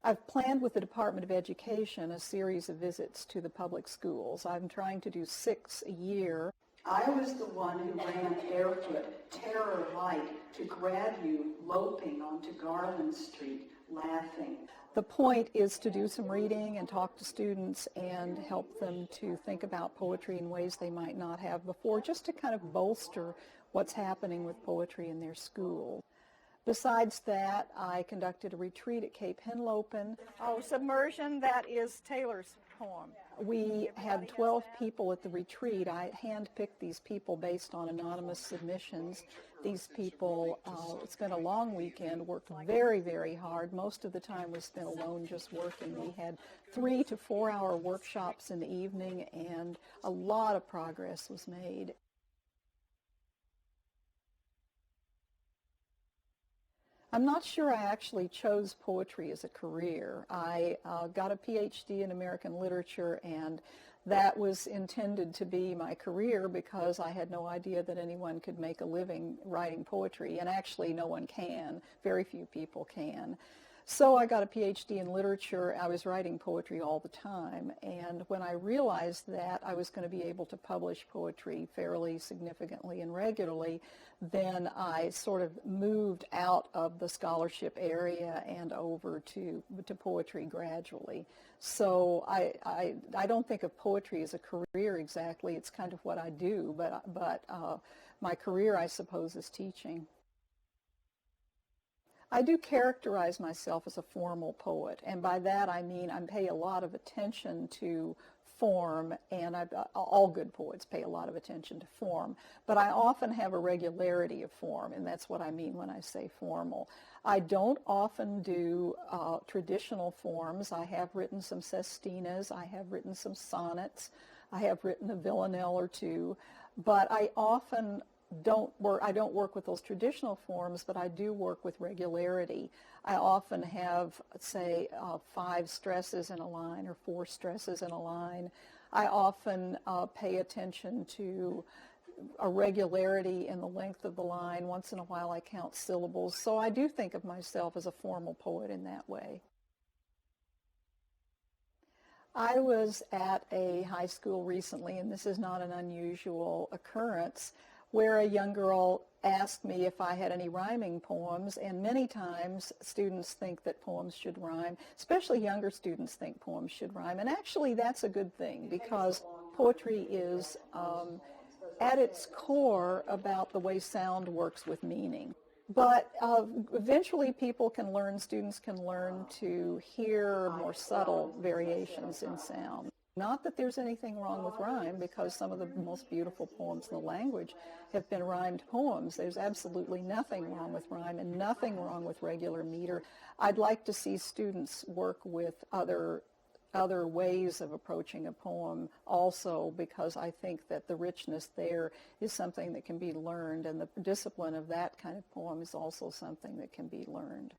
I've planned with the Department of Education a series of visits to the public schools. I'm trying to do 6 a year. I was the one who ran barefoot, terror light, to grab you loping onto Garland Street, laughing. The point is to do some reading and talk to students and help them to think about poetry in ways they might not have before, just to kind of bolster what's happening with poetry in their school. Besides that, I conducted a retreat at Cape Henlopen. Oh, Submersion, that is Taylor's poem. We had 12 people at the retreat. I handpicked these people based on anonymous submissions. These people spent a long weekend, worked very, very hard. Most of the time was spent alone just working. We had 3 to 4 hour workshops in the evening, and a lot of progress was made. I'm not sure I actually chose poetry as a career. I got a PhD in American literature, and that was intended to be my career because I had no idea that anyone could make a living writing poetry, and actually no one can. Very few people can. So I got a PhD in literature. I was writing poetry all the time, and when I realized that I was going to be able to publish poetry fairly significantly and regularly, then I sort of moved out of the scholarship area and over to poetry gradually. So I don't think of poetry as a career exactly. It's kind of what I do, but my career, I suppose, is teaching. I do characterize myself as a formal poet, and by that I mean I pay a lot of attention to form, and all good poets pay a lot of attention to form, but I often have a regularity of form, and that's what I mean when I say formal. I don't often do traditional forms. I have written some sestinas, I have written some sonnets, I have written a villanelle or two, but I often don't work with those traditional forms, but I do work with regularity. I often have, say, 5 stresses in a line or 4 stresses in a line. I often pay attention to a regularity in the length of the line. Once in a while I count syllables. So I do think of myself as a formal poet in that way. I was at a high school recently, and this is not an unusual occurrence, where a young girl asked me if I had any rhyming poems, and many times students think that poems should rhyme, especially younger students think poems should rhyme, and actually that's a good thing because poetry is at its core about the way sound works with meaning. But eventually students can learn to hear more subtle variations in sound. Not that there's anything wrong with rhyme, because some of the most beautiful poems in the language have been rhymed poems. There's absolutely nothing wrong with rhyme and nothing wrong with regular meter. I'd like to see students work with other ways of approaching a poem also, because I think that the richness there is something that can be learned, and the discipline of that kind of poem is also something that can be learned.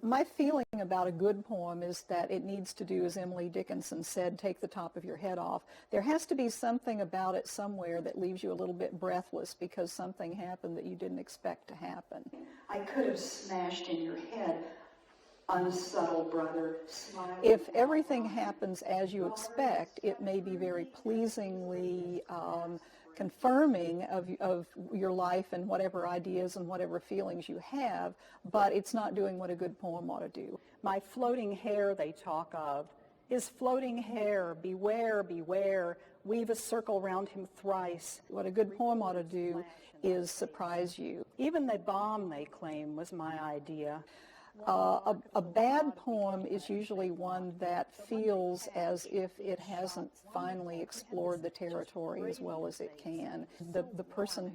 My feeling about a good poem is that it needs to do, as Emily Dickinson said, take the top of your head off. There has to be something about it somewhere that leaves you a little bit breathless because something happened that you didn't expect to happen. I could have smashed in your head, unsubtle brother. If everything happens as you expect, it may be very pleasingly confirming of your life and whatever ideas and whatever feelings you have, but it's not doing what a good poem ought to do. My floating hair they talk of, his floating hair, beware, beware, weave a circle round him thrice. What a good poem ought to do is surprise you. Even the bomb, they claim, was my idea. A bad poem is usually one that feels as if it hasn't finally explored the territory as well as it can. The person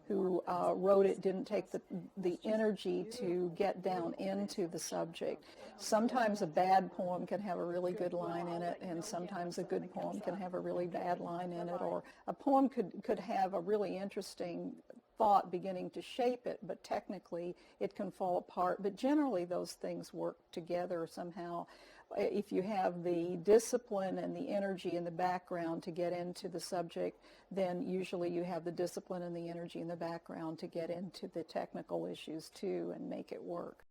who wrote it didn't take the energy to get down into the subject. Sometimes a bad poem can have a really good line in it, and sometimes a good poem can have a really bad line in it, or a poem could have a really interesting thought beginning to shape it, but technically it can fall apart. But generally those things work together somehow. If you have the discipline and the energy in the background to get into the subject, then usually you have the discipline and the energy in the background to get into the technical issues too and make it work.